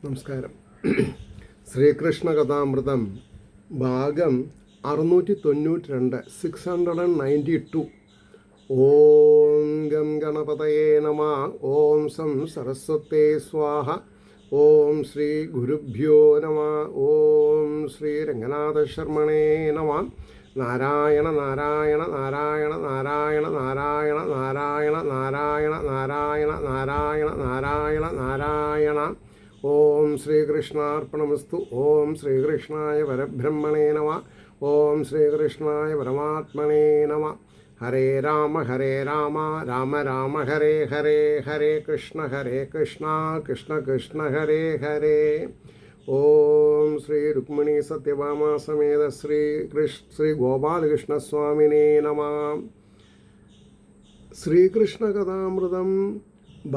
നമസ്കാരം. ശ്രീകൃഷ്ണ കഥാമൃതം ഭാഗം 692 692. ഓം ഗം ഗണപതയേ നമഃ. ഓം സം സരസ്വതേ സ്വാഹ. ഓം ശ്രീ ഗുരുഭ്യോ നമഃ. ഓം ശ്രീ രംഗനാഥശർമ്മണേ നമഃ. നാരായണ നാരായണ നാരായണ നാരായണ നാരായണ നാരായണ നാരായണ നാരായണ നാരായണ നാരായണ നാരായണ. ഓം ശ്രീകൃഷ്ണാർപ്പണമസ്തു. ഓം ശ്രീകൃഷ്ണായ പരബ്രഹ്മണേ നമഃ. ഓം ശ്രീകൃഷ്ണായ പരമാത്മനേ നമഃ. ഹരേ രാമ രാമ രാമ ഹരേ ഹരേ, ഹരേ കൃഷ്ണ കൃഷ്ണ കൃഷ്ണ ഹരേ ഹരേ. ഓം ശ്രീ രുക്മിണീ സത്യഭാമ സമേത ശ്രീ ഗോപാലകൃഷ്ണസ്വാമിനേ നമഃ. ശ്രീകൃഷ്ണ കഥാമൃതം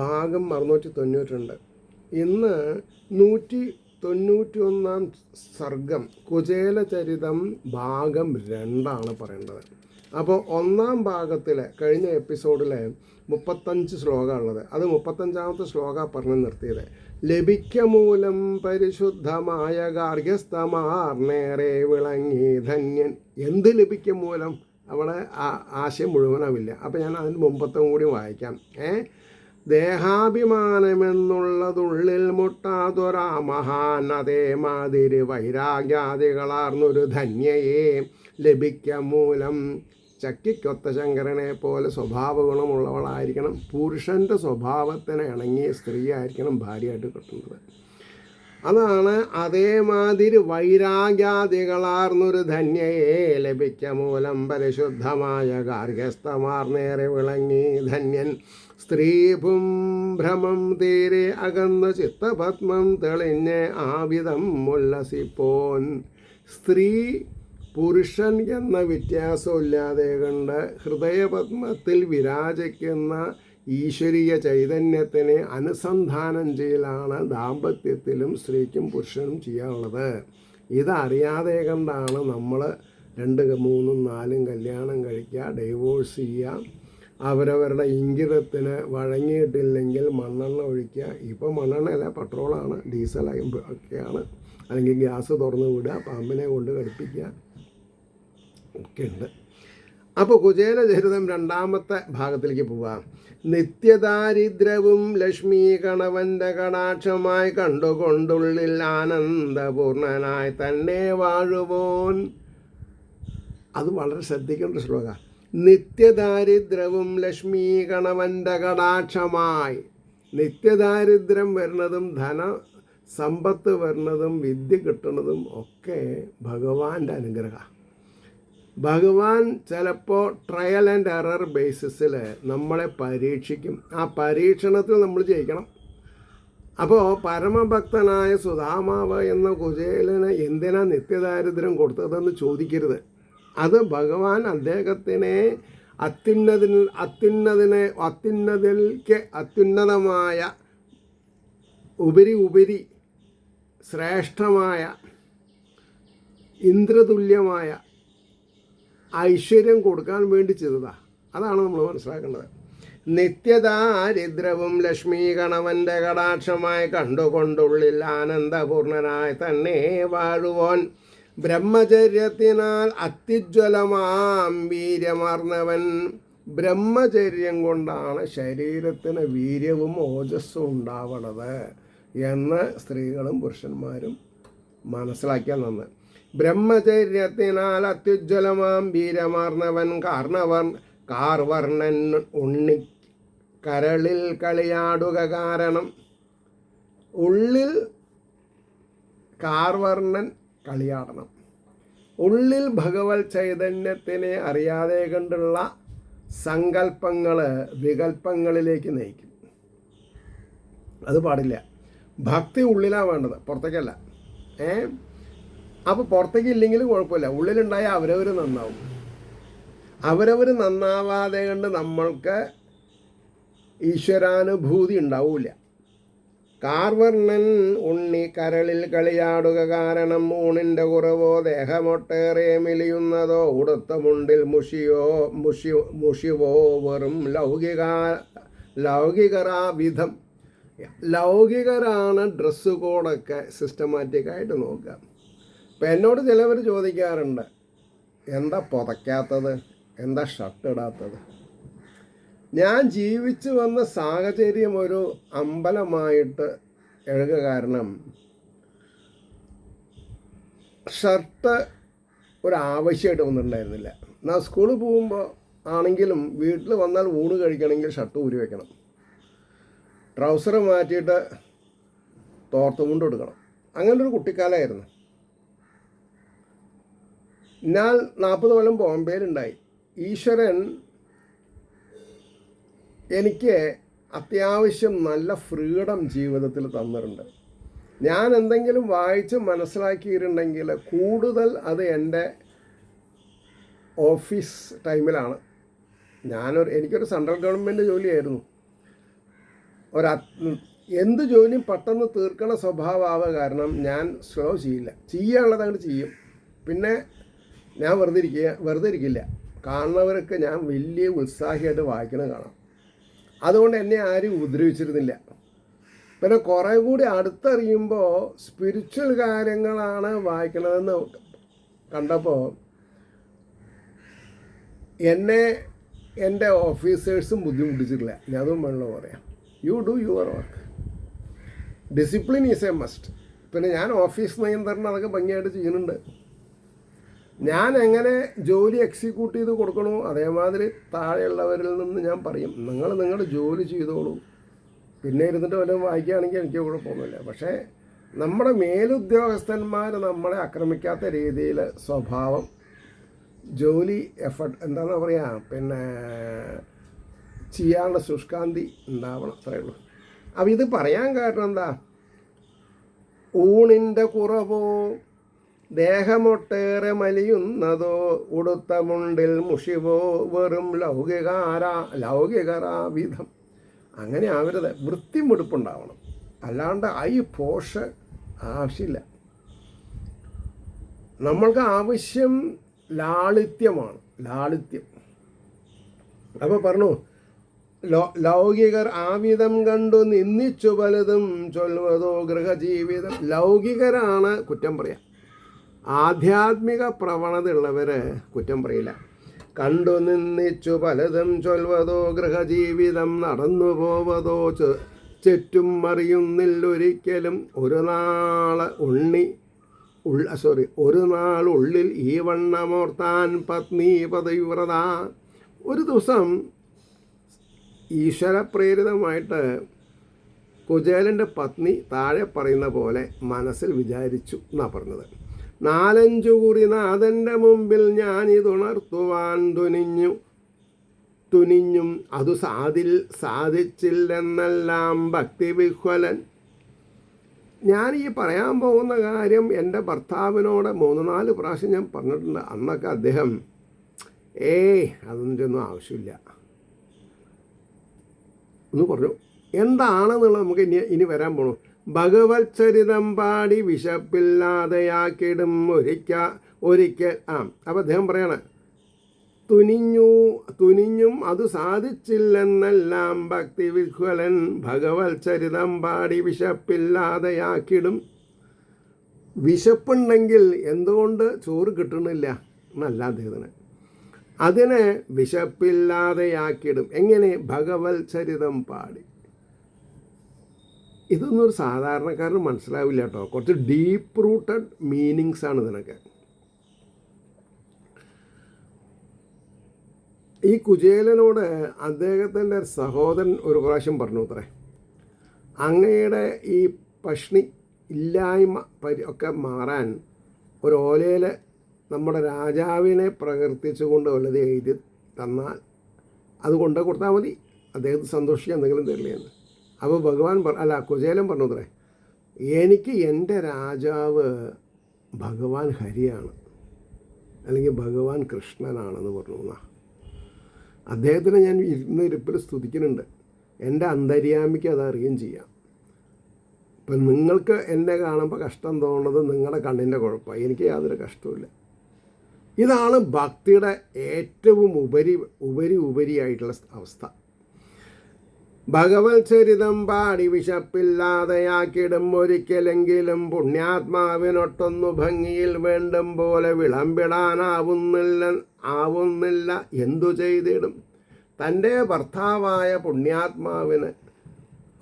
ഭാഗം 692. ഇന്ന് 191 സർഗം കുചേലചരിതം ഭാഗം 2 പറയേണ്ടത്. അപ്പോൾ ഒന്നാം ഭാഗത്തിൽ കഴിഞ്ഞ എപ്പിസോഡിൽ 35 ശ്ലോകമുള്ളത്. അത് 35ാമത്തെ ശ്ലോക പറഞ്ഞ് നിർത്തിയത്. ലഭിക്കമൂലം പരിശുദ്ധമായ ഗാർഗ്യസ്തമാർന്നേറെ വിളങ്ങി ധന്യൻ. എന്ത് ലഭിക്കമൂലം? അവിടെ ആശയം മുഴുവനാവില്ല. അപ്പോൾ ഞാൻ അതിന് മുമ്പത്തെ കൂടി വായിക്കാം. ദേഹാഭിമാനമെന്നുള്ളതുള്ളിൽ മുട്ടാതൊരാ മഹാൻ അതേമാതിരി വൈരാഗ്യാദികളാർന്നൊരു ധന്യയെ ലഭിക്ക മൂലം. ചക്കിക്കൊത്ത ശങ്കരനെ പോലെ സ്വഭാവ ഗുണമുള്ളവളായിരിക്കണം. പുരുഷൻ്റെ സ്വഭാവത്തിന് ഇണങ്ങിയ സ്ത്രീ ആയിരിക്കണം ഭാര്യയായിട്ട് കിട്ടുന്നത്. അതാണ് അതേമാതിരി വൈരാഗ്യാദികളാർന്നൊരു ധന്യയെ ലഭിക്ക മൂലം പരിശുദ്ധമായ ഗാർഗ്യസ്തമാർന്നേറെ വിളങ്ങി ധന്യൻ. സ്ത്രീഭും ഭ്രമം തീരെ അകന്ന ചിത്തപത്മം തെളിഞ്ഞ് ആവിധം ഉല്ലസിപ്പോൻ. സ്ത്രീ പുരുഷൻ എന്ന വ്യത്യാസമില്ലാതെ കണ്ട് ഹൃദയപത്മത്തിൽ വിരാജിക്കുന്ന ഈശ്വരീയ ചൈതന്യത്തിനെ അനുസന്ധാനം ചെയ്യലാണ് ദാമ്പത്യത്തിലും സ്ത്രീക്കും പുരുഷനും ചെയ്യാനുള്ളത്. ഇതറിയാതെ കണ്ടാണ് നമ്മൾ 2, 3, 4 കല്യാണം കഴിക്കുക, ഡൈവോഴ്സ് ചെയ്യുക. അവരവരുടെ ഇംഗിതത്തിന് വഴങ്ങിയിട്ടില്ലെങ്കിൽ മണ്ണെണ്ണ ഒഴിക്കുക. ഇപ്പോൾ മണ്ണെണ്ണയല്ല, പെട്രോളാണ്, ഡീസലായി ഒക്കെയാണ്. അല്ലെങ്കിൽ ഗ്യാസ് തുറന്നു വിടുക, പാമ്പിനെ കൊണ്ട് കടുപ്പിക്കുക ഒക്കെ ഉണ്ട്. അപ്പോൾ കുചേലചരിതം 2ാമത്തെ ഭാഗത്തിലേക്ക് പോവാം. നിത്യദാരിദ്ര്യവും ലക്ഷ്മി കണവൻ്റെ കടാക്ഷമായി കണ്ടുകൊണ്ടുള്ളിൽ ആനന്ദപൂർണനായി തന്നെ വാഴുവോൻ. അത് വളരെ ശ്രദ്ധിക്കേണ്ട ശ്ലോക. നിത്യദാരിദ്ര്യവും ലക്ഷ്മി കണവൻ്റെ കടാക്ഷമായി. നിത്യദാരിദ്ര്യം വരുന്നതും സമ്പത്ത് വരുന്നതും വിദ്യ കിട്ടുന്നതും ഒക്കെ ഭഗവാന്റെ അനുഗ്രഹം. ഭഗവാൻ ചിലപ്പോൾ ട്രയൽ ആൻഡ് എറർ ബേസിസിൽ നമ്മളെ പരീക്ഷിക്കും. ആ പരീക്ഷണത്തിൽ നമ്മൾ ജയിക്കണം. അപ്പോൾ പരമഭക്തനായ സുധാമാവ് എന്ന കുചേലന് എന്തിനാ നിത്യദാരിദ്ര്യം കൊടുത്തതെന്ന് ചോദിക്കരുത്. അത് ഭഗവാൻ അദ്ദേഹത്തിനെ അത്യുന്നതമായ ഉപരി ശ്രേഷ്ഠമായ ഇന്ദ്രതുല്യമായ ഐശ്വര്യം കൊടുക്കാൻ വേണ്ടി ചെയ്തതാണ്. അതാണ് നമ്മൾ മനസ്സിലാക്കേണ്ടത്. നിത്യദാരിദ്ര്യവും ലക്ഷ്മി ഗണവൻ്റെ കടാക്ഷമായി കണ്ടുകൊണ്ടുള്ളിൽ ആനന്ദപൂർണനായി തന്നെ വാഴുവോൻ. ബ്രഹ്മചര്യത്തിനാൽ അത്യുജ്വലമാം വീര്യമാർന്നവൻ. ബ്രഹ്മചര്യം കൊണ്ടാണ് ശരീരത്തിന് വീര്യവും ഓജസ്സും ഉണ്ടാവണത് എന്ന് സ്ത്രീകളും പുരുഷന്മാരും മനസ്സിലാക്കിയാൽ നന്ന്. ബ്രഹ്മചര്യത്തിനാൽ അത്യുജ്വലമാം വീര്യമാർന്നവൻ കാർവർണ്ണൻ ഉണ്ണി കരളിൽ കളിയാടുക കാരണം. ഉള്ളിൽ കാർവർണ്ണൻ കളിയാടണം. ഉള്ളിൽ ഭഗവത് ചൈതന്യത്തിനെ അറിയാതെ കണ്ടുള്ള സങ്കല്പങ്ങൾ വികല്പങ്ങളിലേക്ക് നയിക്കും. അത് പാടില്ല. ഭക്തി ഉള്ളിലാണ് വേണ്ടത്, പുറത്തേക്കല്ല. അപ്പോൾ പുറത്തേക്ക് ഇല്ലെങ്കിലും കുഴപ്പമില്ല, ഉള്ളിലുണ്ടായാൽ അവരവർ നന്നാവും. അവരവർ നന്നാവാതെ കണ്ട് നമ്മൾക്ക് ഈശ്വരാനുഭൂതി ഉണ്ടാവില്ല. കാർവർണ്ണൻ ഉണ്ണി കരളിൽ കളിയാടുക കാരണം. ഊണിൻ്റെ കുറവോ ദേഹമൊട്ടേറെ മെലിയുന്നതോ ഉടുത്ത മുണ്ടിൽ മുഷിവോ വെറും ലൗകികരാവിധം ലൗകികരാണ് ഡ്രസ്സ് കോഡൊക്കെ സിസ്റ്റമാറ്റിക്കായിട്ട് നോക്കുക. ഇപ്പം എന്നോട് ചിലവർ ചോദിക്കാറുണ്ട്, എന്താ പുതയ്ക്കാത്തത്, എന്താ ഷർട്ട് ഇടാത്തത്? ഞാൻ ജീവിച്ചു വന്ന സാഹചര്യം ഒരു അമ്പലമായിട്ട് എഴുക കാരണം ഷർട്ട് ഒരാവശ്യമായിട്ട് വന്നിട്ടുണ്ടായിരുന്നില്ല. എന്നാൽ സ്കൂളിൽ പോകുമ്പോൾ ആണെങ്കിലും വീട്ടിൽ വന്നാൽ ഊണ് കഴിക്കണമെങ്കിൽ ഷർട്ട് ഊരി വെക്കണം, ട്രൗസർ മാറ്റിയിട്ട് തോർത്തുമുണ്ട് എടുക്കണം. അങ്ങനൊരു കുട്ടിക്കാലമായിരുന്നു. ഞാൻ 40 കൊല്ലം ബോംബെയിലുണ്ടായി. ഈശ്വരൻ എനിക്ക് അത്യാവശ്യം നല്ല ഫ്രീഡം ജീവിതത്തിൽ തന്നിട്ടുണ്ട്. ഞാൻ എന്തെങ്കിലും വായിച്ച് മനസ്സിലാക്കിയിട്ടുണ്ടെങ്കിൽ കൂടുതൽ അത് എൻ്റെ ഓഫീസ് ടൈമിലാണ്. എനിക്കൊരു സെൻട്രൽ ഗവൺമെൻറ് ജോലിയായിരുന്നു. എന്ത് ജോലിയും പെട്ടെന്ന് തീർക്കണ സ്വഭാവമാവുക കാരണം ഞാൻ സ്ലോ ചെയ്യില്ല. ചെയ്യാനുള്ളത് അങ്ങോട്ട് ചെയ്യും. പിന്നെ ഞാൻ വെറുതെ ഇരിക്കില്ല. കാണുന്നവരൊക്കെ ഞാൻ വലിയ ഉത്സാഹിയായിട്ട് വായിക്കണം കാണാം. അതുകൊണ്ട് എന്നെ ആരും ഉപദ്രവിച്ചിരുന്നില്ല. പിന്നെ കുറേ കൂടി അടുത്തറിയുമ്പോൾ സ്പിരിച്വൽ കാര്യങ്ങളാണ് വായിക്കണതെന്ന് കണ്ടപ്പോൾ എന്നെ എൻ്റെ ഓഫീസേഴ്സും ബുദ്ധിമുട്ടിച്ചിട്ടില്ല. ഞാൻ അതും വേണമല്ലോ പറയാം. You do your work. Discipline is A must. പിന്നെ ഞാൻ ഓഫീസ് നിയന്ത്രണം അതൊക്കെ ഭംഗിയായിട്ട് ചെയ്യുന്നുണ്ട്. ഞാൻ എങ്ങനെ ജോലി എക്സിക്യൂട്ട് ചെയ്ത് കൊടുക്കണോ അതേമാതിരി താഴെയുള്ളവരിൽ നിന്ന് ഞാൻ പറയും, നിങ്ങൾ നിങ്ങളുടെ ജോലി ചെയ്തോളൂ, പിന്നെ ഇരുന്നിട്ട് വല്ലതും വായിക്കുകയാണെങ്കിൽ എനിക്ക് കുഴപ്പമൊന്നുമില്ല. പക്ഷേ നമ്മുടെ മേലുദ്യോഗസ്ഥന്മാർ നമ്മളെ ആക്രമിക്കാത്ത രീതിയിൽ സ്വഭാവം, ജോലി എഫർട്ട് എന്താണെന്ന് പറയുക, പിന്നെ ചെയ്യാനുള്ള ശുഷ്കാന്തി ഉണ്ടാവണം, അത്രയേ ഉള്ളൂ. അപ്പം ഇത് പറയാൻ കാരണം എന്താ? ഊണിൻ്റെ കുറവോ ദേഹമൊട്ടേറെ മലിയുന്നതോ ഉടുത്ത മുണ്ടിൽ മുഷിവോ വെറും ലൗകികരാവിധം. അങ്ങനെ ആവരുത്. വൃത്തിമെടുപ്പുണ്ടാവണം. അല്ലാണ്ട് പോഷ് ആവശ്യമില്ല. നമ്മൾക്ക് ആവശ്യം ലാളിത്യമാണ്. അപ്പോൾ പറഞ്ഞു, ലൗകികർ ആവിധം കണ്ടു നിന്ദിച്ചു പലതും ചൊല്ലുവതോ ഗൃഹജീവിതം. ലൗകികരാണ് കുറ്റം പറയാം. ആധ്യാത്മിക പ്രവണത ഉള്ളവർ കുറ്റം പറയില്ല. കണ്ടു നിന്നിച്ചു പലതും ചൊല്വതോ ഗൃഹജീവിതം നടന്നു പോവതോ ചുറ്റും മറിയുന്നില്ലൊരിക്കലും ഒരു നാളുള്ളിൽ ഈ വണ്ണമോർത്താൻ പത്നി പതിവ്രത. ഒരു ദിവസം ഈശ്വരപ്രേരിതമായിട്ട് കുചേലൻ്റെ പത്നി താഴെ പറയുന്ന പോലെ മനസ്സിൽ വിചാരിച്ചു എന്നാണ് പറഞ്ഞത്. 4-5 കുറി നാഥൻ്റെ മുമ്പിൽ ഞാനിതുണർത്തുവാൻ തുനിഞ്ഞും അതു സാധിച്ചില്ലെന്നെല്ലാം ഭക്തിവിഹ്വലൻ. ഞാൻ ഈ പറയാൻ പോകുന്ന കാര്യം എൻ്റെ ഭർത്താവിനോട് 3-4 പ്രാവശ്യം ഞാൻ പറഞ്ഞിട്ടുണ്ട്. അന്നൊക്കെ അദ്ദേഹം അതൊന്നും ആവശ്യമില്ല എന്ന് പറഞ്ഞു. എന്താണെന്നുള്ളത് നമുക്ക് ഇനി വരാൻ പോണു. ഭഗവത് ചരിതം പാടി വിശപ്പില്ലാതെയാക്കിടും ഒരിക്കൽ. അപ്പം അദ്ദേഹം പറയണേ, തുനിഞ്ഞും അത് സാധിച്ചില്ലെന്നെല്ലാം ഭക്തിവിഹ്വലൻ ഭഗവത് ചരിതം പാടി വിശപ്പില്ലാതെയാക്കിടും. വിശപ്പുണ്ടെങ്കിൽ എന്തുകൊണ്ട് ചോറ് കിട്ടണില്ല എന്നല്ല അദ്ദേഹത്തിന്. അതിനെ വിശപ്പില്ലാതെയാക്കിടും. എങ്ങനെ? ഭഗവത് ചരിതം പാടി. ഇതൊന്നും ഒരു സാധാരണക്കാരന് മനസ്സിലാവില്ല കേട്ടോ. കുറച്ച് ഡീപ്പ് റൂട്ടഡ് മീനിങ്സ് ആണ് ഇതിനൊക്കെ. ഈ കുചേലനോട് അദ്ദേഹത്തിൻ്റെ സഹോദരൻ ഒരു പ്രാവശ്യം പറഞ്ഞു അത്രേ, അങ്ങയുടെ ഈ പഷ്ണി ഇല്ലായ്മ ഒക്കെ മാറാൻ ഒരു ഓലയിൽ നമ്മുടെ രാജാവിനെ പ്രകീർത്തിച്ചുകൊണ്ട് വല്ലത് എഴുതി തന്നാൽ അത് കൊണ്ടു കൊടുത്താൽ മതി, അദ്ദേഹത്തിന് സന്തോഷിക്കാൻ എന്തെങ്കിലും തരില്ലെന്ന്. അപ്പോൾ കുചേലൻ പറഞ്ഞു അത്രേ, എനിക്ക് എൻ്റെ രാജാവ് ഭഗവാൻ ഹരിയാണ്, അല്ലെങ്കിൽ ഭഗവാൻ കൃഷ്ണനാണെന്ന് പറഞ്ഞു എന്നാ. അദ്ദേഹത്തിനെ ഞാൻ ഇരിപ്പിൽ സ്തുതിക്കുന്നുണ്ട്. എൻ്റെ അന്തര്യാമിക്ക് അത് അറിയുകയും ചെയ്യാം. ഇപ്പം നിങ്ങൾക്ക് എന്നെ കാണുമ്പോൾ കഷ്ടം തോന്നുന്നത് നിങ്ങളുടെ കണ്ണിൻ്റെ കുഴപ്പമാണ്. എനിക്ക് യാതൊരു കഷ്ടവുമില്ല. ഇതാണ് ഭക്തിയുടെ ഏറ്റവും ഉപരിയായിട്ടുള്ള അവസ്ഥ. ഭഗവത് ചരിതം പാടി വിശപ്പില്ലാതെയാക്കിടും ഒരിക്കലെങ്കിലും പുണ്യാത്മാവിനൊട്ടൊന്നു ഭംഗിയിൽ വേണ്ടും പോലെ ആവുന്നില്ല എന്തു ചെയ്തിടും. തൻ്റെ ഭർത്താവായ പുണ്യാത്മാവിന്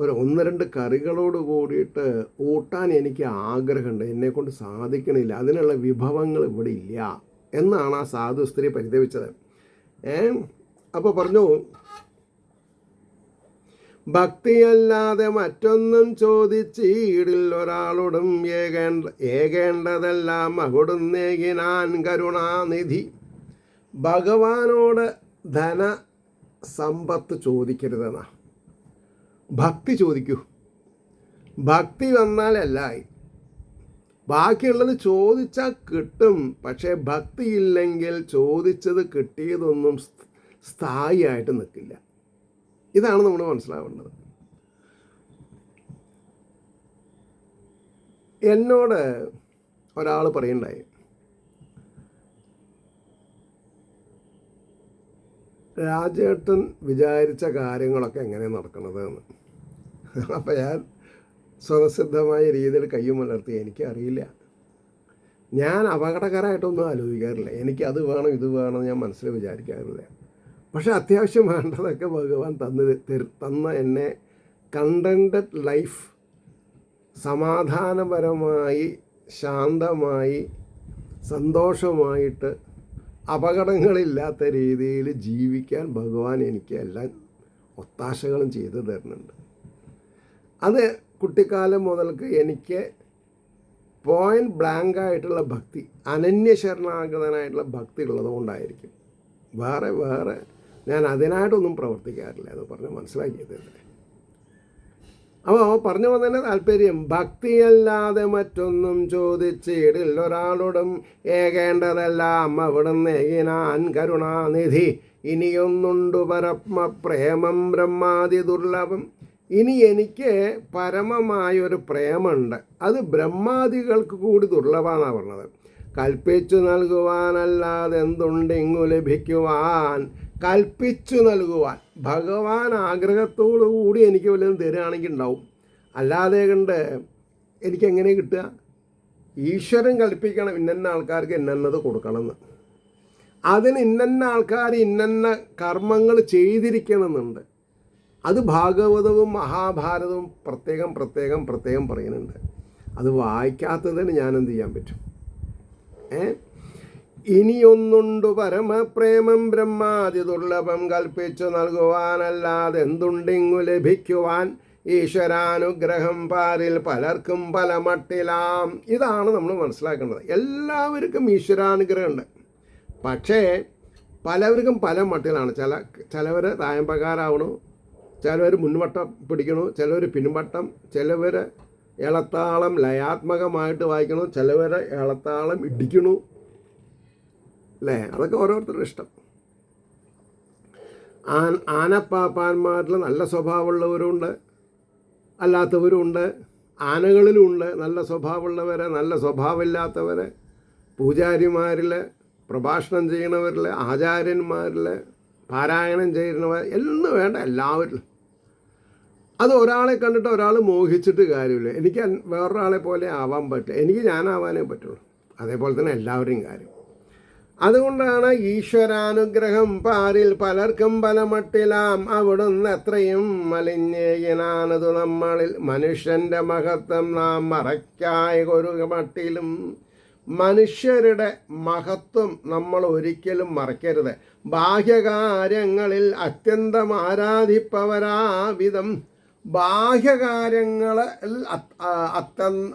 ഒരു 1-2 കറികളോട് കൂടിയിട്ട് ഊട്ടാൻ എനിക്ക് ആഗ്രഹമുണ്ട്, എന്നെക്കൊണ്ട് സാധിക്കണില്ല, അതിനുള്ള വിഭവങ്ങൾ ഇവിടെ ഇല്ല എന്നാണ് ആ സാധു സ്ത്രീ പരിതപിച്ചത്. അപ്പോൾ പറഞ്ഞു, ഭക്തിയല്ലാതെ മറ്റൊന്നും ചോദിച്ചീടിൽ ഒരാളോടും ഏകേണ്ടതെല്ലാം അവിടുന്നേകിനാൻ കരുണാനിധി. ഭഗവാനോട് ധന സമ്പത്ത് ചോദിക്കരുതെന്നാ, ഭക്തി ചോദിക്കൂ. ഭക്തി വന്നാൽ എല്ലായി. ബാക്കിയുള്ളത് ചോദിച്ചാൽ കിട്ടും, പക്ഷേ ഭക്തിയില്ലെങ്കിൽ ചോദിച്ചത് കിട്ടിയതൊന്നും സ്ഥായിയായിട്ട് നിൽക്കില്ല. ഇതാണ് നമ്മൾ മനസ്സിലാവേണ്ടത്. എന്നോട് ഒരാൾ പറയുണ്ടായി, രാജേട്ടൻ വിചാരിച്ച കാര്യങ്ങളൊക്കെ എങ്ങനെ നടക്കണത് എന്ന്. അപ്പം ഞാൻ സ്വതസിദ്ധമായ രീതിയിൽ കയ്യും മലർത്തി, എനിക്കറിയില്ല, ഞാൻ അപകടകരമായിട്ടൊന്നും ആലോചിക്കാറില്ല, എനിക്ക് അത് വേണം ഇത് വേണം ഞാൻ മനസ്സിൽ വിചാരിക്കാറില്ല. പക്ഷെ അത്യാവശ്യം വേണ്ടതൊക്കെ ഭഗവാൻ തന്ന എന്നെ കണ്ടൻറ്റഡ് ലൈഫ്, സമാധാനപരമായി ശാന്തമായി സന്തോഷമായിട്ട് അപകടങ്ങളില്ലാത്ത രീതിയിൽ ജീവിക്കാൻ ഭഗവാൻ എനിക്ക് എല്ലാ ഒത്താശകളും ചെയ്തു തരുന്നുണ്ട്. അത് കുട്ടിക്കാലം മുതൽക്ക് എനിക്ക് പോയിൻറ്റ് ബ്ലാങ്കായിട്ടുള്ള ഭക്തി, അനന്യശരണാഗതനായിട്ടുള്ള ഭക്തി ഉള്ളതുകൊണ്ടായിരിക്കും. വേറെ ഞാൻ അതിനായിട്ടൊന്നും പ്രവർത്തിക്കാറില്ല എന്ന് പറഞ്ഞ് മനസ്സിലാക്കിയത്. അപ്പോൾ പറഞ്ഞു വന്നതിൻ്റെ താല്പര്യം, ഭക്തിയല്ലാതെ മറ്റൊന്നും ചോദിച്ചിടിൽ ഒരാളോടും ഏകേണ്ടതെല്ലാം അവിടുന്ന് ഏകിനാൻ കരുണാനിധി. ഇനിയൊന്നുണ്ടു പരമപ്രേമം ബ്രഹ്മാതി ദുർലഭം. ഇനി എനിക്ക് പരമമായൊരു പ്രേമുണ്ട്, അത് ബ്രഹ്മാദികൾക്ക് കൂടി ദുർലഭമെന്നാണ് പറഞ്ഞത്. കൽപ്പിച്ചു നൽകുവാനല്ലാതെ എന്തുണ്ടിങ്ങു ലഭിക്കുവാൻ. കൽപ്പിച്ചു നൽകുവാൻ, ഭഗവാൻ ആഗ്രഹത്തോടു കൂടി എനിക്ക് വല്ലതും തരികയാണെങ്കിൽ ഉണ്ടാവും, അല്ലാതെ കണ്ട് എനിക്കെങ്ങനെ കിട്ടുക? ഈശ്വരൻ കൽപ്പിക്കണം ഇന്ന ആൾക്കാർക്ക് ഇന്നത് കൊടുക്കണമെന്ന്. അതിന് ഇന്ന ആൾക്കാർ ഇന്ന കർമ്മങ്ങൾ ചെയ്തിരിക്കണമെന്നുണ്ട്. അത് ഭാഗവതവും മഹാഭാരതവും പ്രത്യേകം പറയുന്നുണ്ട്. അത് വായിക്കാത്തതിന് ഞാനെന്ത് ചെയ്യാൻ പറ്റും? ഇനിയൊന്നുണ്ടു പരമപ്രേമം ബ്രഹ്മാതി ദുർലഭം. കൽപ്പിച്ചു നൽകുവാനല്ലാതെ എന്തുണ്ടിങ്ങു ലഭിക്കുവാൻ. ഈശ്വരാനുഗ്രഹം പാരിൽ പലർക്കും പല മട്ടിലാം. ഇതാണ് നമ്മൾ മനസ്സിലാക്കേണ്ടത്. എല്ലാവർക്കും ഈശ്വരാനുഗ്രഹമുണ്ട്, പക്ഷേ പലവർക്കും പല മട്ടിലാണ്. ചിലവർ തായമ്പക്കാരാവണു, ചിലവർ മുൻവട്ടം പിടിക്കണു, ചിലവർ പിൻവട്ടം, ചിലവർ ഇളത്താളം ലയാത്മകമായിട്ട് വായിക്കണു, ചിലവർ ഇളത്താളം ഇടിക്കണു, അല്ലേ? അതൊക്കെ ഓരോരുത്തരുടെ ഇഷ്ടം. ആനപ്പാപ്പാന്മാരിൽ നല്ല സ്വഭാവമുള്ളവരുണ്ട്, അല്ലാത്തവരുമുണ്ട്. ആനകളിലുമുണ്ട് നല്ല സ്വഭാവമുള്ളവരെ, നല്ല സ്വഭാവമില്ലാത്തവരെ. പൂജാരിമാരിൽ, പ്രഭാഷണം ചെയ്യണവരിൽ, ആചാര്യന്മാരിൽ, പാരായണം ചെയ്യുന്നവർ എന്ന് വേണ്ട എല്ലാവരിലും. അത് ഒരാളെ കണ്ടിട്ട് ഒരാൾ മോഹിച്ചിട്ട് കാര്യമില്ല. എനിക്ക് വേറൊരാളെ പോലെ ആവാൻ പറ്റില്ല, എനിക്ക് ഞാനാവാനേ പറ്റുള്ളൂ. അതേപോലെ തന്നെ എല്ലാവരുടെയും കാര്യം. അതുകൊണ്ടാണ് ഈശ്വരാനുഗ്രഹം പാരിൽ പലർക്കും പല മട്ടിലാം. അവിടുന്ന് എത്രയും മലിഞ്ഞേയനാനതു നമ്മളിൽ. മനുഷ്യൻ്റെ മഹത്വം നാം മറയ്ക്കായ ഒരു മട്ടിലും. മനുഷ്യരുടെ മഹത്വം നമ്മൾ ഒരിക്കലും മറക്കരുത്. ബാഹ്യകാര്യങ്ങളിൽ അത്യന്തം ആരാധിപ്പവരാവിധം. ബാഹ്യകാര്യങ്ങളിൽ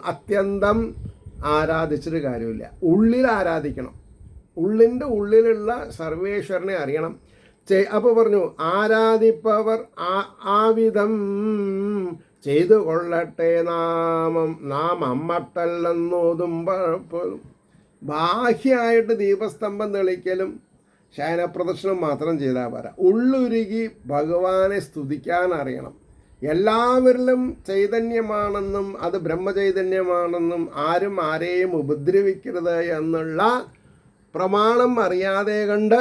അത്യന്തം ആരാധിച്ചിട്ട് കാര്യമില്ല, ഉള്ളിൽ ആരാധിക്കണം. ഉള്ളിൻ്റെ ഉള്ളിലുള്ള സർവേശ്വരനെ അറിയണം. അപ്പോൾ പറഞ്ഞു, ആരാധിപ്പവർ ആവിധം ചെയ്തു കൊള്ളട്ടെ നാം അമ്മട്ടല്ലെന്നോതും. ബാഹ്യമായിട്ട് ദീപസ്തംഭം തെളിക്കലും ശയനപ്രദർശനം മാത്രം ചെയ്താൽ പോരാ, ഉള്ളുരുകി ഭഗവാനെ സ്തുതിക്കാൻ അറിയണം. എല്ലാവരിലും ചൈതന്യമാണെന്നും അത് ബ്രഹ്മചൈതന്യമാണെന്നും ആരും ആരെയും ഉപദ്രവിക്കരുത് എന്നുള്ള പ്രമാണം അറിയാതെ കണ്ട്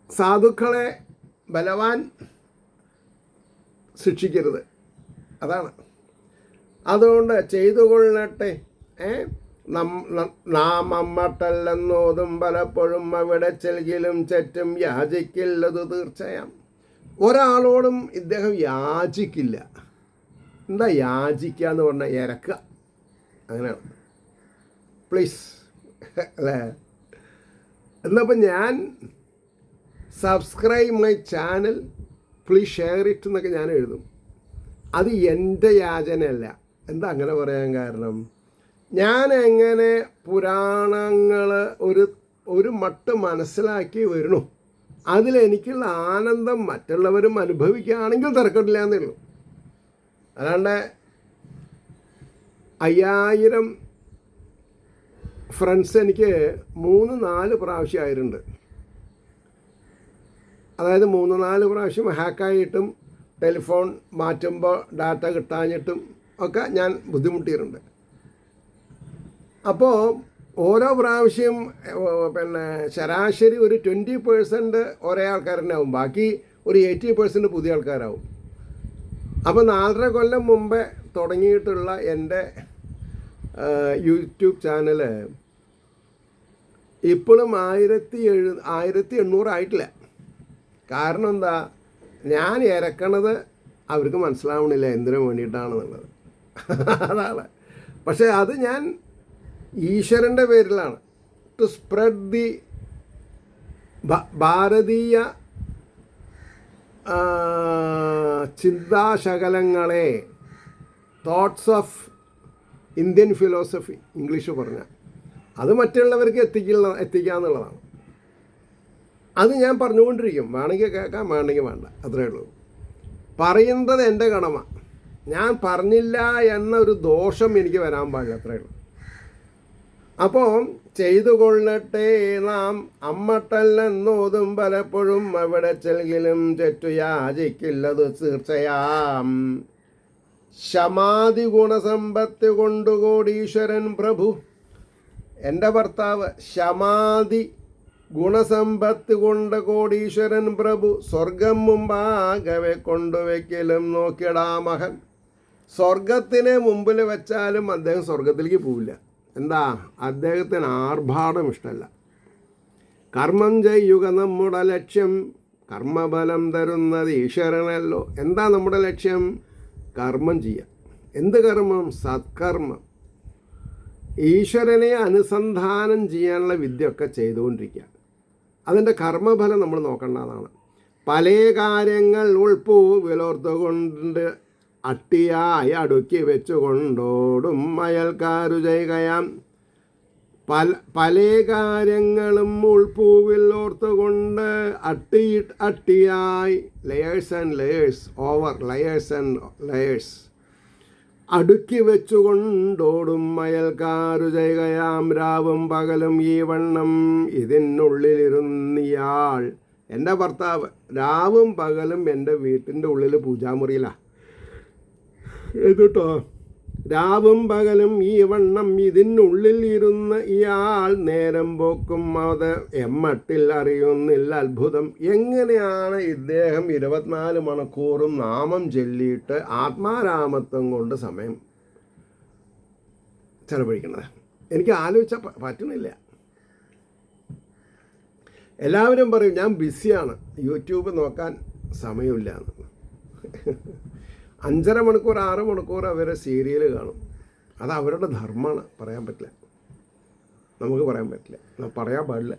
സാധുക്കളെ ബലവാൻ ശിക്ഷിക്കരുത്, അതാണ്. അതുകൊണ്ട് ചെയ്തു കൊള്ളട്ടെ. നാം അമ്മട്ടല്ലെന്നോതും പലപ്പോഴും അവിടെ ചെൽകിലും ചെറ്റും യാചിക്കില്ലത് തീർച്ചയാം. ഒരാളോടും ഇദ്ദേഹം യാചിക്കില്ല. എന്താ യാചിക്കുക എന്ന് പറഞ്ഞാൽ ഇരക്കുക, അങ്ങനെയാണ്. പ്ലീസ് അല്ലേ? എന്നപ്പോൾ ഞാൻ subscribe my channel, please share it എന്നൊക്കെ ഞാൻ എഴുതും. അത് എൻ്റെ യാചനയല്ല. എന്താ അങ്ങനെ പറയാൻ കാരണം, ഞാൻ എങ്ങനെ പുരാണങ്ങൾ ഒരു മട്ട് മനസ്സിലാക്കി വരണു, അതിലെനിക്കുള്ള ആനന്ദം മറ്റുള്ളവരും അനുഭവിക്കുകയാണെങ്കിൽ തിരക്കില്ല എന്നേ ഉള്ളൂ. അല്ലാണ്ട് 5000 ഫ്രണ്ട്സ് എനിക്ക് 3-4 പ്രാവശ്യം ആയിട്ടുണ്ട്. അതായത് 3-4 പ്രാവശ്യം ഹാക്കായിട്ടും ടെലിഫോൺ മാറ്റുമ്പോൾ ഡാറ്റ കിട്ടാഞ്ഞിട്ടും ഒക്കെ ഞാൻ ബുദ്ധിമുട്ടിയിട്ടുണ്ട്. അപ്പോൾ ഓരോ പ്രാവശ്യം ശരാശരി ഒരു 20% ഒരേ ആൾക്കാരനാവും, ബാക്കി ഒരു 80% പുതിയ ആൾക്കാരാവും. അപ്പോൾ 4.5 കൊല്ലം മുമ്പേ തുടങ്ങിയിട്ടുള്ള എൻ്റെ യൂട്യൂബ് ചാനൽ ഇപ്പോഴും 1800 ആയിട്ടില്ല. കാരണം എന്താ, ഞാൻ ഇറക്കണത് അവർക്ക് മനസ്സിലാവണില്ല എന്തിനു വേണ്ടിയിട്ടാണെന്നുള്ളത്. അതാണ്. പക്ഷേ അത് ഞാൻ ഈശ്വരൻ്റെ പേരിലാണ്. ടു സ്പ്രെഡ് ദി ഭാരതീയ ചിന്താശകലങ്ങളെ, thoughts of Indian philosophy English പറഞ്ഞാൽ, അത് മറ്റുള്ളവർക്ക് എത്തിക്കുക എന്നുള്ളതാണ്. അത് ഞാൻ പറഞ്ഞുകൊണ്ടിരിക്കും. വേണമെങ്കിൽ കേൾക്കാം, വേണമെങ്കിൽ വേണ്ട, അത്രയേ ഉള്ളൂ. പറയുന്നത് എൻ്റെ കടമ. ഞാൻ പറഞ്ഞില്ല എന്നൊരു ദോഷം എനിക്ക് വരാൻ പാടില്ല, അത്രയേ ഉള്ളൂ. അപ്പോൾ ചെയ്തു കൊള്ളട്ടെ നാം അമ്മട്ടല്ലെന്നോതും പലപ്പോഴും അവിടെ ചെൽകിലും തെറ്റു യാചിക്കില്ലത് തീർച്ചയാം. ശമാധി ഗുണസമ്പത്ത് കൊണ്ടു കോടീശ്വരൻ പ്രഭു. എൻ്റെ ഭർത്താവ് ശമാധി ഗുണസമ്പത്ത് കൊണ്ട് കോടീശ്വരൻ പ്രഭു. സ്വർഗം മുമ്പാകവെ കൊണ്ടുവയ്ക്കലും നോക്കിടാ മകൻ. സ്വർഗത്തിനെ മുമ്പിൽ വെച്ചാലും അദ്ദേഹം സ്വർഗത്തിലേക്ക് പോവില്ല. എന്താ, അദ്ദേഹത്തിന് ആർഭാടം ഇഷ്ടമല്ല. കർമ്മം ചെയ്യുക നമ്മുടെ ലക്ഷ്യം, കർമ്മബലം തരുന്നത് ഈശ്വരനല്ലോ. എന്താ നമ്മുടെ ലക്ഷ്യം? കർമ്മം ചെയ്യുക. എന്ത് കർമ്മം? സത്കർമ്മം. ഈശ്വരനെ അനുസന്ധാനം ചെയ്യാനുള്ള വിദ്യയൊക്കെ ചെയ്തുകൊണ്ടിരിക്കുക. അതിൻ്റെ കർമ്മഫലം നമ്മൾ നോക്കേണ്ടതാണ്. പല കാര്യങ്ങൾ ഉൾപ്പൂവിലോർത്തുകൊണ്ട് അട്ടിയായി അടുക്കി വെച്ചുകൊണ്ടോടും അയൽക്കാരു ചെയ്യുകയാം. പല കാര്യങ്ങളും ഉൾപ്പൂവിൽ ഓർത്തുകൊണ്ട് അട്ടിയായി, layers and layers, over layers and layers, അടുക്കി വെച്ചുകൊണ്ടോടും അയൽക്കാരു ചെയ്യുകയാം. രാവും പകലും ഈ വണ്ണം ഇതിനുള്ളിലിരുന്നിയാൾ. എൻ്റെ ഭർത്താവ് രാവും പകലും എൻ്റെ വീട്ടിൻ്റെ ഉള്ളിൽ പൂജാമുറിയിലാണ്. കേട്ടോ, രാവും പകലും ഈ വണ്ണം ഇതിനുള്ളിൽ ഇരുന്ന് ഇയാൾ നേരം പോക്കും അത് എമ്മട്ടിൽ അറിയുന്നില്ല. അത്ഭുതം. എങ്ങനെയാണ് ഇദ്ദേഹം 24 മണിക്കൂറും നാമം ചൊല്ലിയിട്ട് ആത്മാരാമത്വം കൊണ്ട് സമയം ചെലവഴിക്കുന്നത്? എനിക്ക് ആലോചിച്ചാൽ പറ്റുന്നില്ല. എല്ലാവരും പറയും ഞാൻ ബിസിയാണ്, യൂട്യൂബ് നോക്കാൻ സമയമില്ല എന്ന്. 5.5 മണിക്കൂർ 6 മണിക്കൂർ അവരെ സീരിയൽ കാണും. അത് അവരുടെ ധർമ്മമാണ്, പറയാൻ പറ്റില്ല, നമുക്ക് പറയാൻ പറ്റില്ല, പറയാൻ പാടില്ല.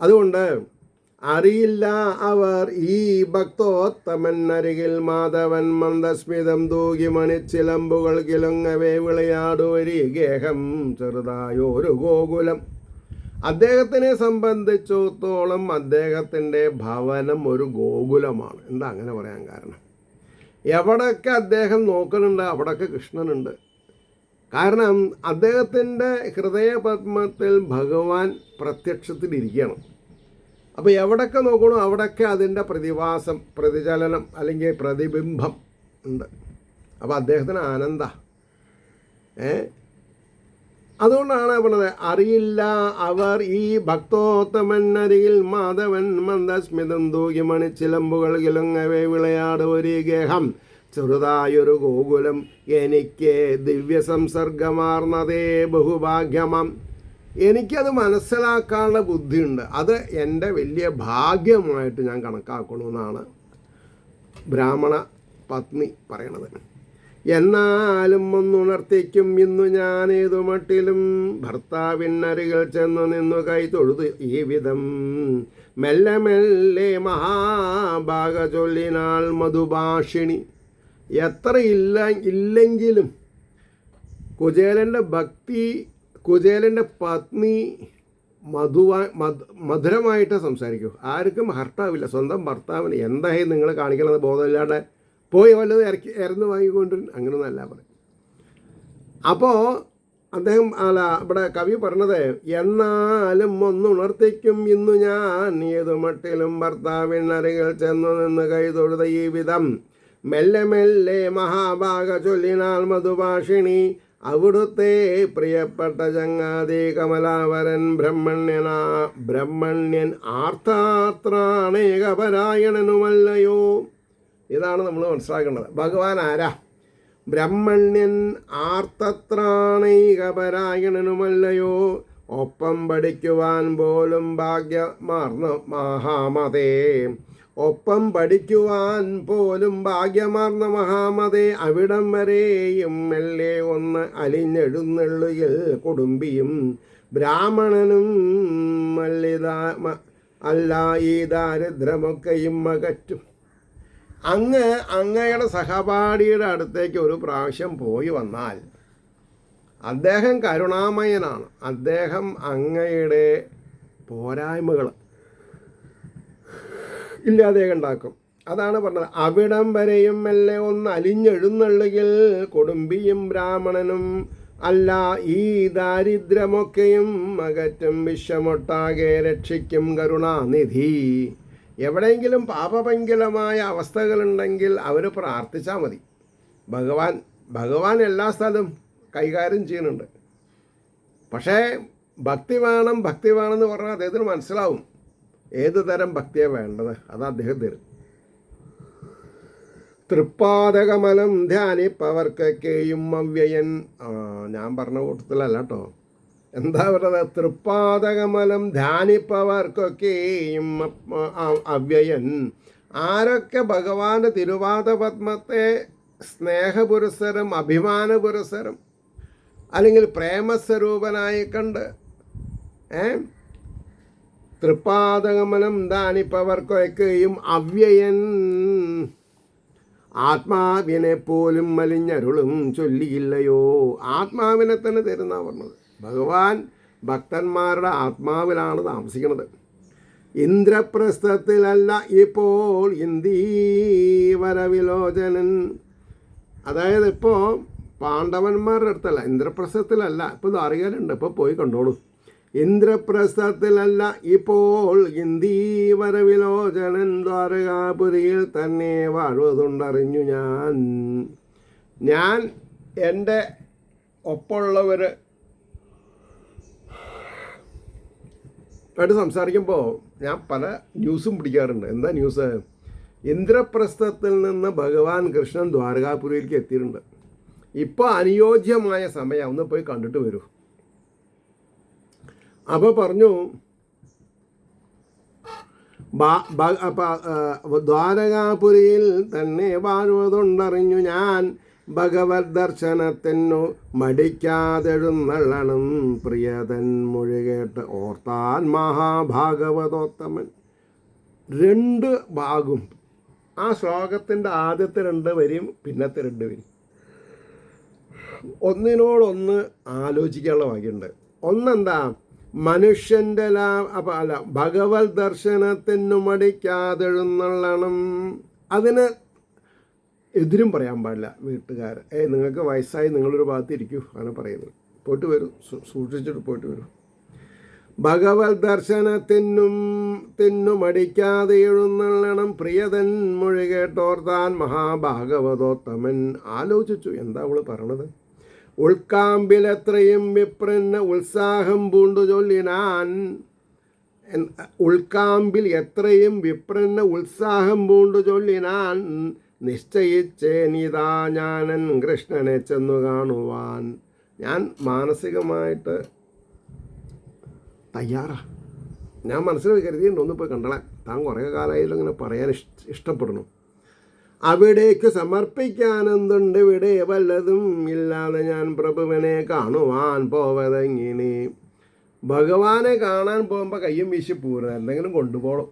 അതുകൊണ്ട് അറിയില്ല അവർ ഈ ഭക്തോത്തമൻ അരികിൽ മാധവൻ മന്ദസ്മിതം തൂകി മണിച്ചിലമ്പുകൾ കിലുങ്ങവേ വിളയാടുവരി ഗേഹം ചെറുതായൊരു ഗോകുലം. അദ്ദേഹത്തിനെ സംബന്ധിച്ചിടത്തോളം അദ്ദേഹത്തിൻ്റെ ഭവനം ഒരു ഗോകുലമാണ്. എന്താ അങ്ങനെ പറയാൻ കാരണം? എവിടെയൊക്കെ അദ്ദേഹം നോക്കുന്നുണ്ട് അവിടെയൊക്കെ കൃഷ്ണനുണ്ട്. കാരണം അദ്ദേഹത്തിൻ്റെ ഹൃദയപത്മത്തിൽ ഭഗവാൻ പ്രത്യക്ഷത്തിലിരിക്കുകയാണ്. അപ്പോൾ എവിടെയൊക്കെ നോക്കണോ അവിടെയൊക്കെ അതിൻ്റെ പ്രതിഭാസം, പ്രതിചലനം അല്ലെങ്കിൽ പ്രതിബിംബം ഉണ്ട്. അപ്പോൾ അദ്ദേഹത്തിന് ആനന്ദ. അതുകൊണ്ടാണ് പറഞ്ഞത്, അറിയില്ല അവർ ഈ ഭക്തോത്തമൻ അരികിൽ മാധവൻ മന്ദസ്മിതം തൂകി മണിച്ചിലമ്പുകൾ കിലുങ്ങവേ വിളയാട് ഒരു ഗേഹം ചെറുതായൊരു ഗോകുലം എനിക്ക് ദിവ്യ സംസർഗമാർന്നതേ ബഹുഭാഗ്യമം. എനിക്കത് മനസ്സിലാക്കാനുള്ള ബുദ്ധിയുണ്ട്, അത് എൻ്റെ വലിയ ഭാഗ്യമായിട്ട് ഞാൻ കണക്കാക്കണമെന്നാണ് ബ്രാഹ്മണ പത്നി പറയണത്. എന്നാലും ഒന്നുണർത്തിക്കും ഇന്നു ഞാനേതു മട്ടിലും ഭർത്താവിനരികൾ ചെന്നു നിന്നു കൈ തൊഴുതു ഈ വിധം മെല്ലെ മെല്ലെ മഹാഭാഗ ചൊല്ലിനാൾ മധുഭാഷിണി. എത്ര ഇല്ലെങ്കിലും കുചേലൻ്റെ പത്നി മധുരമായിട്ട് സംസാരിക്കൂ. ആർക്കും ഹർട്ടാവില്ല. സ്വന്തം ഭർത്താവിന് എന്തായി നിങ്ങൾ കാണിക്കണത്, ബോധമില്ലാതെ പോയി വല്ലത് ഇറന്ന് വാങ്ങിക്കൊണ്ടിരുന്നു, അങ്ങനെയൊന്നല്ല പറയും. അപ്പോൾ അദ്ദേഹം ഇവിടെ കവി പറഞ്ഞത്, എന്നാലും ഒന്നുണർത്തിക്കും ഇന്നു ഞാൻ ഏതു മട്ടിലും ഭർത്താവിനരികൾ ചെന്നു നിന്ന് കൈ തൊഴുത ഈ വിധം മെല്ലെ മെല്ലെ മഹാഭാഗ ചൊല്ലിനാൾ മധുഭാഷിണി. അവിടുത്തെ പ്രിയപ്പെട്ട ചങ്ങാതി കമലാവരൻ ബ്രഹ്മണ്യൻ ആർത്താത്രാണേകപരായണനുമല്ലയോ. ഇതാണ് നമ്മൾ മനസ്സിലാക്കേണ്ടത്. ഭഗവാൻ ആരാ? ബ്രഹ്മണ്യൻ ആർത്തത്രാണൈകപരായണനുമല്ലയോ. ഒപ്പം പഠിക്കുവാൻ പോലും ഭാഗ്യമാർന്ന മഹാമതേ. ഒപ്പം പഠിക്കുവാൻ പോലും ഭാഗ്യമാർന്ന മഹാമതേ. അവിടം വരെയും മെല്ലെ ഒന്ന് അലിഞ്ഞെഴുന്നള്ളുകിൽ കുടുംബിയും ബ്രാഹ്മണനും അല്ല ഈ ദാരിദ്ര്യമൊക്കെയും അകറ്റും. അങ്ങയുടെ സഹപാഠിയുടെ അടുത്തേക്ക് ഒരു പ്രാവശ്യം പോയി വന്നാൽ അദ്ദേഹം കരുണാമയനാണ്. അദ്ദേഹം അങ്ങയുടെ പോരായ്മകൾ ഇല്ലാതെ ഉണ്ടാക്കും. അതാണ് പറഞ്ഞത്, അവിടം വരെയും മെല്ലെ ഒന്ന് അലിഞ്ഞെഴുന്നള്ളുകിൽ കുടുംബിയും ബ്രാഹ്മണനും അല്ല ഈ ദാരിദ്ര്യമൊക്കെയും അകറ്റും വിശ്വമൊട്ടാകെ രക്ഷിക്കും കരുണാനിധി. എവിടെയെങ്കിലും പാപപങ്കിലമായ അവസ്ഥകളുണ്ടെങ്കിൽ അവർ പ്രാർത്ഥിച്ചാൽ മതി. ഭഗവാൻ എല്ലാ സ്ഥലവും കൈകാര്യം ചെയ്യുന്നുണ്ട്. പക്ഷേ ഭക്തി വേണമെന്ന് പറഞ്ഞാൽ അദ്ദേഹത്തിന് മനസ്സിലാവും ഏത് തരം ഭക്തിയാണ് വേണ്ടത്, അത് അദ്ദേഹം തരും. തൃപ്പാദകമലം ധ്യാനിപ്പവർക്കൊക്കെയും അവ്യയൻ. ഞാൻ പറഞ്ഞ കൂട്ടത്തിലല്ല കേട്ടോ. എന്താ പറയുന്നത്? തൃപ്പാദകമലം ധ്യാനിപ്പവർക്കൊക്കെയും അവ്യയൻ. ആരൊക്കെ ഭഗവാന്റെ തിരുവാദപത്മത്തെ സ്നേഹപുരസ്സരം അഭിമാന പുരസ്സരം അല്ലെങ്കിൽ പ്രേമസ്വരൂപനായി കണ്ട് തൃപ്പാദകമലം ധ്യാനിപ്പവർക്കൊക്കെയും അവ്യയൻ ആത്മാവിനെ പോലും മലിഞ്ഞരുളും ചൊല്ലിയില്ലയോ. ആത്മാവിനെ തന്നെ തരുന്ന പറഞ്ഞത്. ഭഗവാൻ ഭക്തന്മാരുടെ ആത്മാവിലാണ് താമസിക്കുന്നത്. ഇന്ദ്രപ്രസ്ഥത്തിലല്ല ഇപ്പോൾ ഇന്ദീവരവിലോചനൻ. അതായത് ഇപ്പോൾ പാണ്ഡവന്മാരുടെ അടുത്തല്ല, ഇന്ദ്രപ്രസ്ഥത്തിലല്ല. ഇപ്പോൾ ദ്വാരകയിലുണ്ട്, ഇപ്പോൾ പോയി കണ്ടോളൂ. ഇന്ദ്രപ്രസ്ഥത്തിലല്ല ഇപ്പോൾ ഇന്ദീവരവിലോചനൻ ദ്വാരകാപുരിയിൽ തന്നെ വാഴുവതുണ്ടറിഞ്ഞു ഞാൻ എൻ്റെ ഒപ്പമുള്ളവർ ആയിട്ട് സംസാരിക്കുമ്പോൾ ഞാൻ പല ന്യൂസും പിടിക്കാറുണ്ട്. എന്താ ന്യൂസ്? ഇന്ദ്രപ്രസ്ഥത്തിൽ നിന്ന് ഭഗവാൻ കൃഷ്ണൻ ദ്വാരകാപുരിയിലേക്ക് എത്തിയിട്ടുണ്ട്. ഇപ്പോൾ അനുയോജ്യമായ സമയം, ഒന്ന് പോയി കണ്ടിട്ട് വരൂ. അപ്പോൾ പറഞ്ഞു, ദ്വാരകാപുരിയിൽ തന്നെ വാഴുവതുണ്ടറിഞ്ഞു ഞാൻ ഭഗവത് ദർശനത്തിനു മടിക്കാതെഴുന്നള്ളണം പ്രിയതൻ മൊഴി കേട്ട് ഓർത്താൻ മഹാഭാഗവതോത്തമൻ. 2 ഭാഗം. ആ ശ്ലോകത്തിൻ്റെ ആദ്യത്തെ 2 വരിയും പിന്നത്തെ 2 വരിയും ഒന്നിനോടൊന്ന് ആലോചിക്കാനുള്ള ഭാഗ്യമുണ്ട്. ഒന്നെന്താ? മനുഷ്യൻ്റെ ഭഗവത് ദർശനത്തിനു മടിക്കാതെഴുന്നള്ളണം. അതിന് എതിരും പറയാൻ പാടില്ല വീട്ടുകാർ. നിങ്ങൾക്ക് വയസ്സായി, നിങ്ങളൊരു ഭാഗത്ത് ഇരിക്കൂ, അങ്ങനെ പറയുന്നത്. പോയിട്ട് വരൂ, സൂക്ഷിച്ചിട്ട് പോയിട്ട് വരൂ. ഭഗവത് ദർശനത്തിനു മടിക്കാതെ എഴുന്നള്ളണം പ്രിയതൻ മൊഴി കേട്ടോർത്താൻ മഹാഭാഗവതോത്തമൻ. ആലോചിച്ചു, എന്താ അവള് പറയണത്? ഉൾക്കാമ്പിലെത്രയും വിപ്രന് ഉത്സാഹം പൂണ്ടു ചൊല്ലിനാൻ. ഉൾക്കാമ്പിൽ എത്രയും വിപ്രന് ഉത്സാഹം പൂണ്ടു ചൊല്ലിനാൻ. നിശ്ചയിച്ചേനിതാ ഞാനൻ കൃഷ്ണനെ ചെന്നു കാണുവാൻ. ഞാൻ മാനസികമായിട്ട് തയ്യാറാ. ഞാൻ മനസ്സിൽ കരുതിയിട്ടുണ്ട് ഒന്ന് പോയി കണ്ടളാൻ. താൻ കുറേ കാലമായാലും അങ്ങനെ പറയാൻ ഇഷ്ടപ്പെടുന്നു. അവിടേക്ക് സമർപ്പിക്കാനെന്തുണ്ട് ഇവിടെ വല്ലതും ഇല്ലാതെ ഞാൻ പ്രഭുവിനെ കാണുവാൻ പോവതെങ്ങനെ. ഭഗവാനെ കാണാൻ പോകുമ്പോൾ കയ്യും വീശി പോരുക, എന്തെങ്കിലും കൊണ്ടുപോകണം.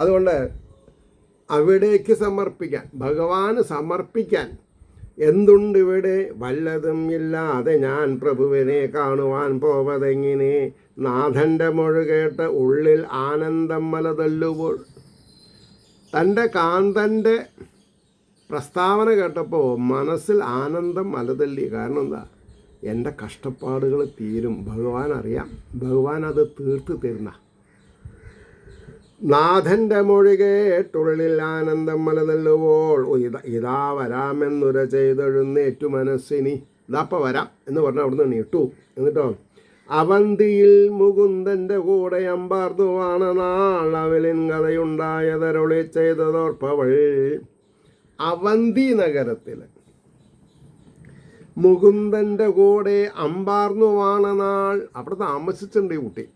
അതുകൊണ്ട് അവിടേക്ക് സമർപ്പിക്കാൻ, ഭഗവാന് സമർപ്പിക്കാൻ എന്തുണ്ട് ഇവിടെ വല്ലതും ഇല്ലാതെ ഞാൻ പ്രഭുവിനെ കാണുവാൻ പോവതെങ്ങനെ. നാഥൻ്റെ മൊഴി കേട്ട് ഉള്ളിൽ ആനന്ദം മലതല്ലുമ്പോൾ. തൻ്റെ കാന്തൻ്റെ പ്രസ്താവന കേട്ടപ്പോൾ മനസ്സിൽ ആനന്ദം മലതല്ലി. കാരണം എന്താ? എൻ്റെ കഷ്ടപ്പാടുകൾ തീരും. ഭഗവാൻ അറിയാം, ഭഗവാൻ അത് തീർത്ത് തരുന്ന. നാഥൻ്റെ മൊഴി കേട്ടുള്ളിൽ ആനന്ദം മലതല്ലുമ്പോൾ ഇതാ വരാമെന്നുര ചെയ്തെഴുന്നേറ്റു മനസ്സിനി. ഇതാപ്പം വരാം എന്ന് പറഞ്ഞാൽ അവിടുന്ന് നീട്ടു. എന്നിട്ടോ അവന്തിയിൽ മുകുന്ദൻ്റെ കൂടെ അമ്പാർന്നുവാണ് നാൾ അവലിൻ കഥയുണ്ടായതരുളി ചെയ്തതോർപ്പവൾ. അവന്തി നഗരത്തിൽ മുകുന്ദൻ്റെ കൂടെ അമ്പാർന്നുവാണ് നാൾ അവിടെ താമസിച്ചിട്ടുണ്ട് ഈ കുട്ടി.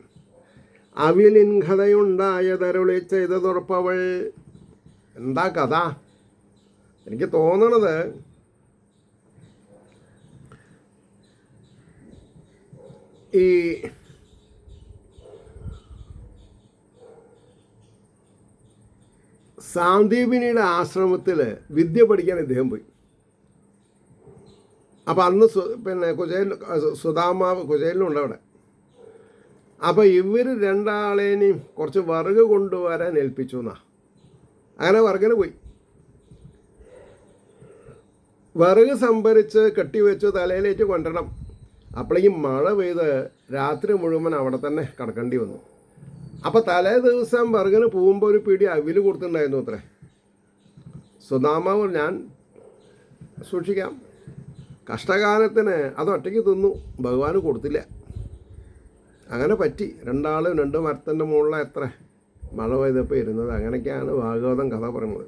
അവിലിൻ കഥയുണ്ടായതരുളി ചെയ്തതോർപ്പവൾ. എന്താ കഥ? എനിക്ക് തോന്നണത് ഈ സാന്ദീപിനിയുടെ ആശ്രമത്തിൽ വിദ്യ പഠിക്കാൻ ഇദ്ദേഹം പോയി. അപ്പം അന്ന് പിന്നെ സുധാമാവ് കുചേലിനുണ്ട് അവിടെ. അപ്പോൾ ഇവർ രണ്ടാളേനെയും കുറച്ച് വിറക് കൊണ്ടുവരാൻ ഏൽപ്പിച്ചു എന്നാ. അങ്ങനെ വിറകിന് പോയി. വിറക് സംഭരിച്ച് കെട്ടിവെച്ച് തലയിലേറ്റ് കൊണ്ടുവരണം. അപ്പോഴേക്കും മഴ പെയ്ത് രാത്രി മുഴുവൻ അവിടെ തന്നെ കിടക്കേണ്ടി വന്നു. അപ്പോൾ തലേ ദിവസം വിറകിന് പോകുമ്പോൾ ഒരു പിടി അവിൽ കൊടുത്തിട്ടുണ്ടായിരുന്നു അത്രേ. സുധാമാവ് ഞാൻ സൂക്ഷിക്കാം. കഷ്ടകാലത്തിന് അത് ഒറ്റയ്ക്ക് തിന്നു, ഭഗവാന് കൊടുത്തില്ല. അങ്ങനെ പറ്റി. രണ്ടാളും രണ്ട് മരത്തിൻ്റെ മുകളിലാണ് എത്ര മഴ പെയ്തപ്പോൾ ഇരുന്നത്. അങ്ങനെയൊക്കെയാണ് ഭാഗവതം കഥ പറയുന്നത്.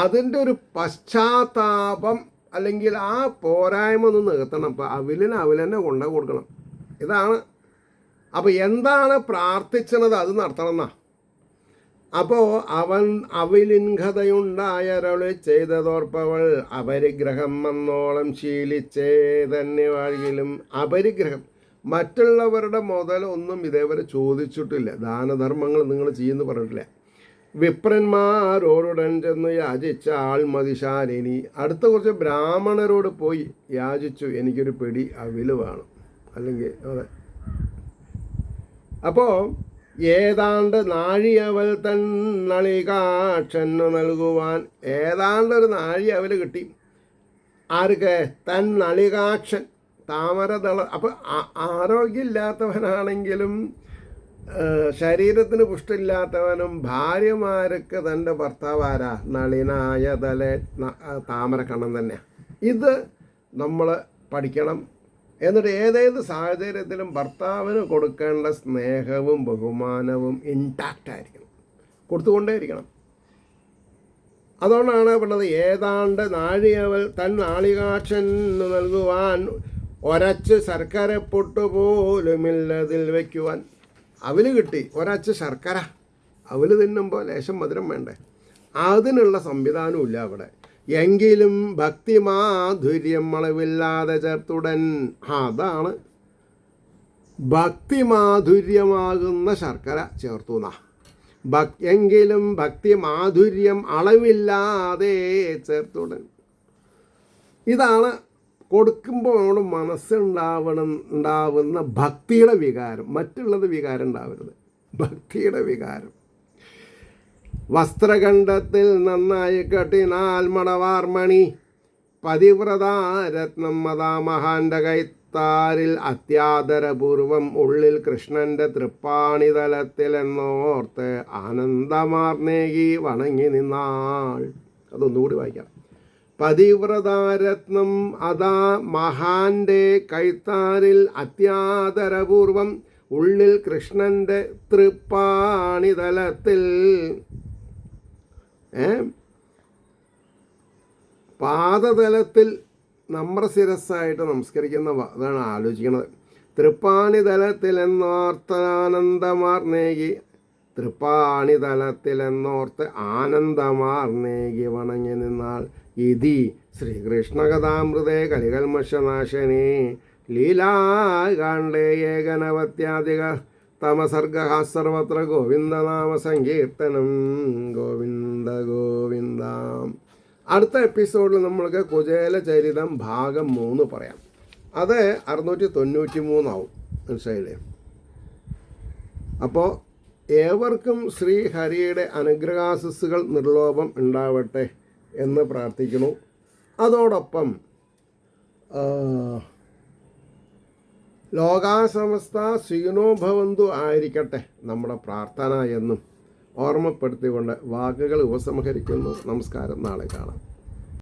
അതിൻ്റെ ഒരു പശ്ചാത്താപം അല്ലെങ്കിൽ ആ പോരായ്മ ഒന്ന് നികത്തണം. അപ്പോൾ അവിലിനെ കൊണ്ടു കൊടുക്കണം. ഇതാണ്. അപ്പോൾ എന്താണ് പ്രാർത്ഥിച്ചത് അത് നടത്തണം എന്നാ. അപ്പോൾ അവിലിൻ കഥയുണ്ടായരളി ചെയ്തതോർപ്പവൾ. അപരിഗ്രഹം വന്നോളം ശീലിച്ചേ തന്നെ വാഴിയിലും. അപരിഗ്രഹം, മറ്റുള്ളവരുടെ മുതലൊന്നും ഇതേവരെ ചോദിച്ചിട്ടില്ല. ദാനധർമ്മങ്ങൾ നിങ്ങൾ ചെയ്യുമെന്ന് പറഞ്ഞിട്ടില്ല. വിപ്രന്മാരോടുടൻ ചെന്ന് യാചിച്ച ആൾമതിശാലിനി. അടുത്ത കുറച്ച് ബ്രാഹ്മണരോട് പോയി യാചിച്ചു, എനിക്കൊരു പിടി അവില് വേണം. അല്ലെങ്കിൽ അതെ. അപ്പോൾ ഏതാണ്ട് നാഴിയവൽ തൻ നളികാക്ഷന്നു നൽകുവാൻ. ഏതാണ്ടൊരു നാഴി അവൽ കിട്ടി. ആർക്ക്? തൻ നളികാക്ഷൻ, താമരദള. അപ്പോൾ ആരോഗ്യമില്ലാത്തവനാണെങ്കിലും ശരീരത്തിന് പുഷ്ടില്ലാത്തവനും ഭാര്യമാർക്ക് തൻ്റെ ഭർത്താവാരാ? നളിനായ തല താമരക്കണ്ണം തന്നെയാണ്. ഇത് നമ്മൾ പഠിക്കണം. എന്നിട്ട് ഏതേത് സാഹചര്യത്തിലും ഭർത്താവിന് കൊടുക്കേണ്ട സ്നേഹവും ബഹുമാനവും ഇൻടാക്റ്റായിരിക്കണം, കൊടുത്തുകൊണ്ടേയിരിക്കണം. അതുകൊണ്ടാണ് പറഞ്ഞത് ഏതാണ്ട് നാഴിയവൽ തൻ നാളികാക്ഷൻ നൽകുവാൻ ഒരച്ച് ശർക്കര പൊട്ടുപോലുമില്ലതിൽ വയ്ക്കുവാൻ. അവല് കിട്ടി, ഒരച്ച് ശർക്കര. അവല് തിന്നുമ്പോൾ ലേശം മധുരം വേണ്ടേ? അതിനുള്ള സംവിധാനവും ഇല്ല അവിടെ. എങ്കിലും ഭക്തിമാധുര്യം അളവില്ലാതെ ചേർത്തുടൻ. അതാണ് ഭക്തിമാധുര്യമാകുന്ന ശർക്കര ചേർത്തു എന്നാ. എങ്കിലും ഭക്തിമാധുര്യം അളവില്ലാതെ ചേർത്തുടൻ. ഇതാണ് കൊടുക്കുമ്പോൾ നമ്മുടെ മനസ്സുണ്ടാവുന്ന ഭക്തിയുടെ വികാരം. മറ്റുള്ളത് വികാരം ഉണ്ടാവരുത്, ഭക്തിയുടെ വികാരം. വസ്ത്രഖണ്ഡത്തിൽ നന്നായി കെട്ടിനാൽ മടവാർമണി. പതിവ്രത രത്നം മതാമഹാന്റെ കൈത്താരിൽ അത്യാദരപൂർവം ഉള്ളിൽ കൃഷ്ണൻ്റെ തൃപ്പാണിതലത്തിൽ എന്നോർത്ത് ആനന്ദമാർന്നേകി വണങ്ങി നിന്നാൾ. അതൊന്നുകൂടി വായിക്കാം. പതിവ്രതാരത്നം അതാ മഹാന്റെ കൈത്താരിൽ അത്യാദരപൂർവം ഉള്ളിൽ കൃഷ്ണന്റെ തൃപ്പാണിതലത്തിൽ പാദതലത്തിൽ നമ്മുടെ ശിരസ്സായിട്ട് നമസ്കരിക്കുന്ന അതാണ് ആലോചിക്കുന്നത്. തൃപ്പാണിതലത്തിലെന്നോർത്ത് ആനന്ദമാർന്നേകി വണങ്ങി നിന്നാൾ ഇതി ശ്രീകൃഷ്ണകഥാമൃതേ കലികൽമഷനാശനേ ലീലാകാണ്ഡേ ഏകനവത്യാധിക തമസർഗ സർവത്ര ഗോവിന്ദനാമ സങ്കീർത്തനം. ഗോവിന്ദ ഗോവിന്ദ. അടുത്ത എപ്പിസോഡിൽ നമ്മൾക്ക് കുചേല ചരിതം ഭാഗം 3 പറയാം. അത് 693 മനസ്സിലായില്ലേ? അപ്പോൾ ഏവർക്കും ശ്രീഹരിയുടെ അനുഗ്രഹാശിസ്സുകൾ നിർലോഭം ഉണ്ടാവട്ടെ എന്ന് പ്രാർത്ഥിക്കുന്നു. അതോടൊപ്പം ലോകാസമസ്ത സുഖിനോ ഭവന്തു ആയിരിക്കട്ടെ നമ്മുടെ പ്രാർത്ഥന എന്നും ഓർമ്മപ്പെടുത്തിക്കൊണ്ട് വാക്കുകൾ ഉപസംഹരിക്കുന്നു. നമസ്കാരം. നാളെ കാണാം.